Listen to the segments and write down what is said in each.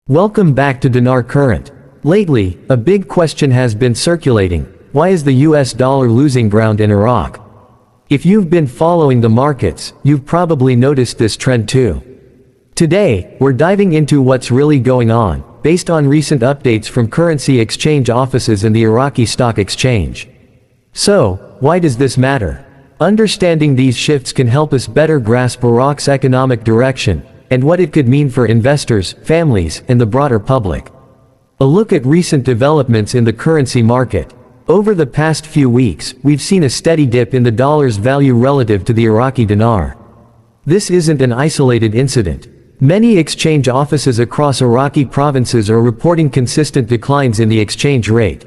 Welcome back to Dinar Current. Lately, a big question has been circulating. Why is the US dollar losing ground in Iraq? If you've been following the markets, you've probably noticed this trend too. Today, we're diving into what's really going on, based on recent updates from currency exchange offices and the Iraqi stock exchange. So, why does this matter? Understanding these shifts can help us better grasp Iraq's economic direction, and what it could mean for investors, families, and the broader public. A look at recent developments in the currency market. Over the past few weeks, we've seen a steady dip in the dollar's value relative to the Iraqi dinar. This isn't an isolated incident. Many exchange offices across Iraqi provinces are reporting consistent declines in the exchange rate.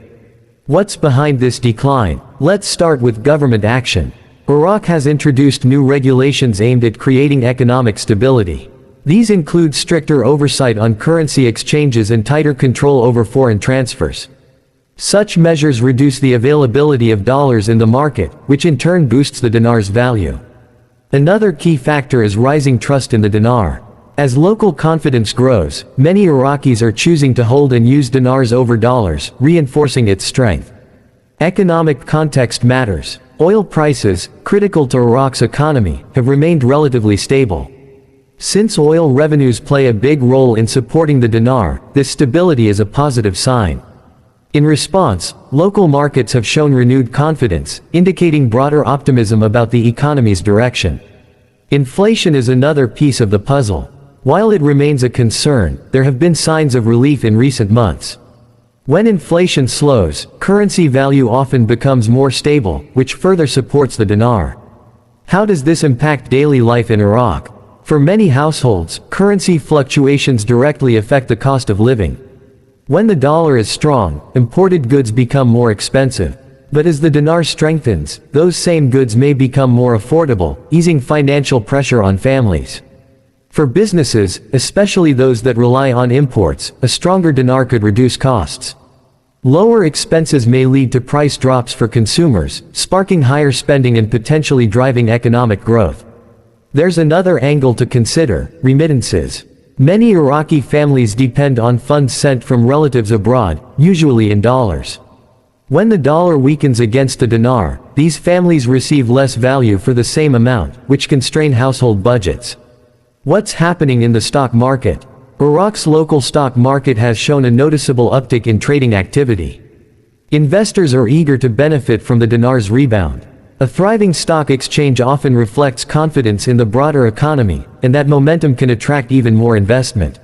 What's behind this decline? Let's start with government action. Iraq has introduced new regulations aimed at creating economic stability. These include stricter oversight on currency exchanges and tighter control over foreign transfers. Such measures reduce the availability of dollars in the market, which in turn boosts the dinar's value. Another key factor is rising trust in the dinar. As local confidence grows, many Iraqis are choosing to hold and use dinars over dollars, reinforcing its strength. Economic context matters. Oil prices, critical to Iraq's economy, have remained relatively stable. Since oil revenues play a big role in supporting the dinar, this stability is a positive sign. In response, local markets have shown renewed confidence, indicating broader optimism about the economy's direction. Inflation is another piece of the puzzle. While it remains a concern, there have been signs of relief in recent months. When inflation slows, currency value often becomes more stable, which further supports the dinar. How does this impact daily life in Iraq? For many households, currency fluctuations directly affect the cost of living. When the dollar is strong, imported goods become more expensive. But as the dinar strengthens, those same goods may become more affordable, easing financial pressure on families. For businesses, especially those that rely on imports, a stronger dinar could reduce costs. Lower expenses may lead to price drops for consumers, sparking higher spending and potentially driving economic growth. There's another angle to consider: remittances. Many Iraqi families depend on funds sent from relatives abroad, usually in dollars. When the dollar weakens against the dinar, these families receive less value for the same amount, which can strain household budgets. What's happening in the stock market? Iraq's local stock market has shown a noticeable uptick in trading activity. Investors are eager to benefit from the dinar's rebound. A thriving stock exchange often reflects confidence in the broader economy, and that momentum can attract even more investment.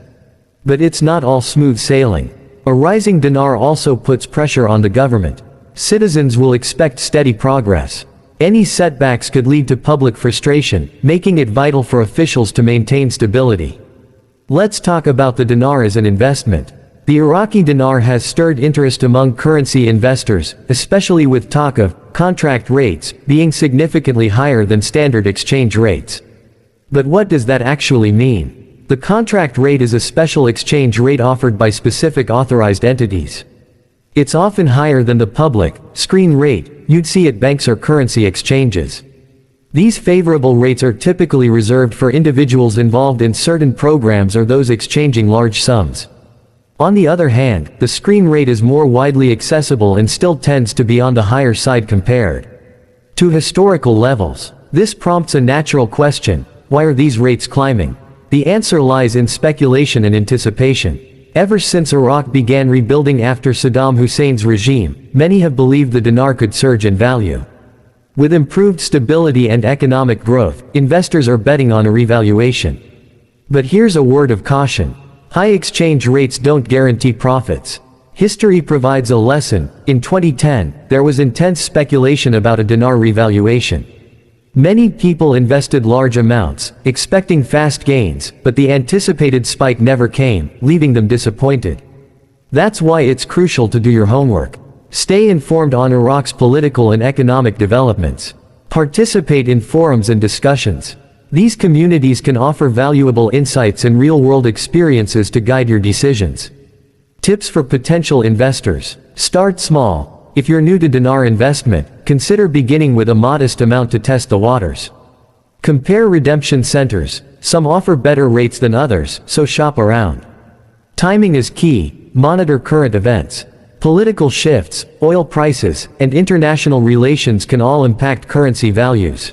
But it's not all smooth sailing. A rising dinar also puts pressure on the government. Citizens will expect steady progress. Any setbacks could lead to public frustration, making it vital for officials to maintain stability. Let's talk about the dinar as an investment. The Iraqi dinar has stirred interest among currency investors, especially with talk of contract rates being significantly higher than standard exchange rates. But what does that actually mean? The contract rate is a special exchange rate offered by specific authorized entities. It's often higher than the public, screen rate you'd see at banks or currency exchanges. These favorable rates are typically reserved for individuals involved in certain programs or those exchanging large sums. On the other hand, the screen rate is more widely accessible and still tends to be on the higher side compared to historical levels. This prompts a natural question: why are these rates climbing? The answer lies in speculation and anticipation. Ever since Iraq began rebuilding after Saddam Hussein's regime, many have believed the dinar could surge in value. With improved stability and economic growth, investors are betting on a revaluation. But here's a word of caution. High exchange rates don't guarantee profits. History provides a lesson. In 2010, there was intense speculation about a dinar revaluation. Many people invested large amounts, expecting fast gains, but the anticipated spike never came, leaving them disappointed. That's why it's crucial to do your homework. Stay informed on Iraq's political and economic developments. Participate in forums and discussions. These communities can offer valuable insights and real-world experiences to guide your decisions. Tips for potential investors: start small. If you're new to dinar investment, consider beginning with a modest amount to test the waters. Compare redemption centers. Some offer better rates than others, so shop around. Timing is key. Monitor current events. Political shifts, oil prices, and international relations can all impact currency values.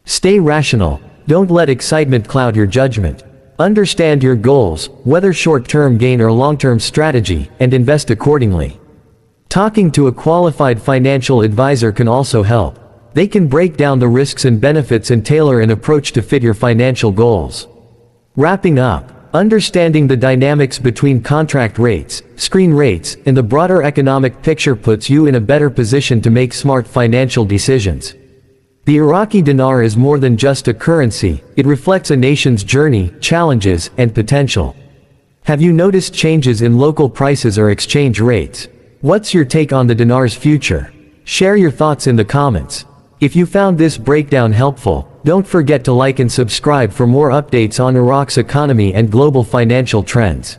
Stay rational. Don't let excitement cloud your judgment. Understand your goals, whether short-term gain or long-term strategy, and invest accordingly. Talking to a qualified financial advisor can also help. They can break down the risks and benefits and tailor an approach to fit your financial goals. Wrapping up, understanding the dynamics between contract rates, screen rates, and the broader economic picture puts you in a better position to make smart financial decisions. The Iraqi dinar is more than just a currency, it reflects a nation's journey, challenges, and potential. Have you noticed changes in local prices or exchange rates? What's your take on the dinar's future? Share your thoughts in the comments. If you found this breakdown helpful, don't forget to like and subscribe for more updates on Iraq's economy and global financial trends.